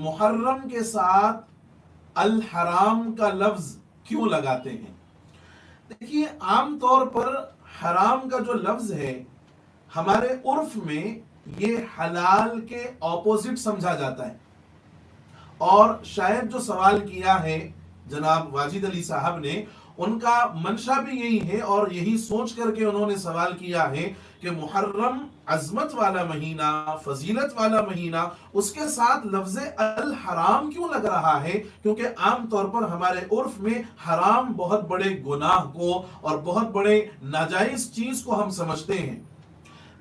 محرم کے ساتھ الحرام کا لفظ کیوں لگاتے ہیں؟ دیکھیے، عام طور پر حرام کا جو لفظ ہے ہمارے عرف میں یہ حلال کے اپوزٹ سمجھا جاتا ہے، اور شاید جو سوال کیا ہے جناب واجد علی صاحب نے، ان کا منشا بھی یہی ہے، اور یہی سوچ کر کے انہوں نے سوال کیا ہے کہ محرم عظمت والا مہینہ، فضیلت والا مہینہ، اس کے ساتھ لفظ الحرام کیوں لگ رہا ہے؟ کیونکہ عام طور پر ہمارے عرف میں حرام بہت بڑے گناہ کو اور بہت بڑے ناجائز چیز کو ہم سمجھتے ہیں۔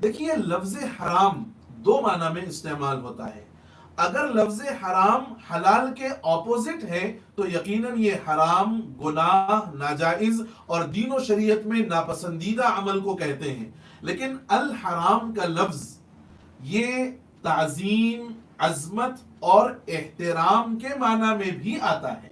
دیکھیے، لفظ حرام دو معنی میں استعمال ہوتا ہے۔ اگر لفظ حرام حلال کے اپوزٹ ہے تو یقیناً یہ حرام، گناہ، ناجائز اور دین و شریعت میں ناپسندیدہ عمل کو کہتے ہیں۔ لیکن الحرام کا لفظ یہ تعظیم، عظمت اور احترام کے معنی میں بھی آتا ہے،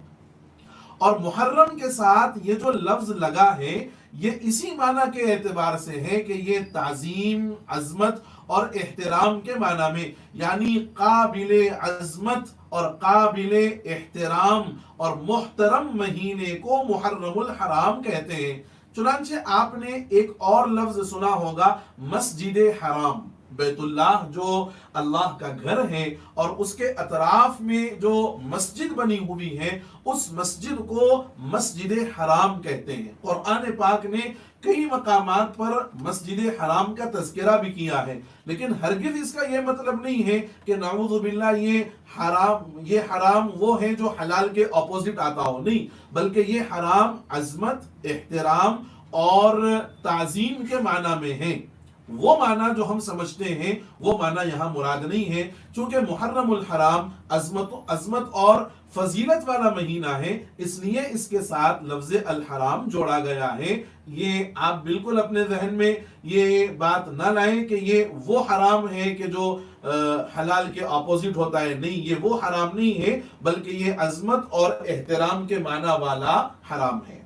اور محرم کے ساتھ یہ جو لفظ لگا ہے یہ اسی معنی کے اعتبار سے ہے کہ یہ تعظیم، عظمت اور احترام کے معنی میں، یعنی قابل عظمت اور قابل احترام اور محترم مہینے کو محرم الحرام کہتے ہیں۔ چنانچہ آپ نے ایک اور لفظ سنا ہوگا، مسجد حرام، بیت اللہ جو اللہ کا گھر ہے اور اس کے اطراف میں جو مسجد بنی ہوئی ہے، اس مسجد کو مسجد حرام کہتے ہیں۔ قرآن پاک نے کئی مقامات پر مسجد حرام کا تذکرہ بھی کیا ہے، لیکن ہرگز اس کا یہ مطلب نہیں ہے کہ نعوذ باللہ یہ حرام وہ ہے جو حلال کے اپوزٹ آتا ہو، نہیں، بلکہ یہ حرام عظمت، احترام اور تعظیم کے معنی میں ہے۔ وہ معنی جو ہم سمجھتے ہیں وہ معنی یہاں مراد نہیں ہے، چونکہ محرم الحرام عظمت اور فضیلت والا مہینہ ہے، اس لیے اس کے ساتھ لفظ الحرام جوڑا گیا ہے۔ یہ آپ بالکل اپنے ذہن میں یہ بات نہ لائیں کہ یہ وہ حرام ہے کہ جو حلال کے اپوزٹ ہوتا ہے، نہیں، یہ وہ حرام نہیں ہے، بلکہ یہ عظمت اور احترام کے معنی والا حرام ہے۔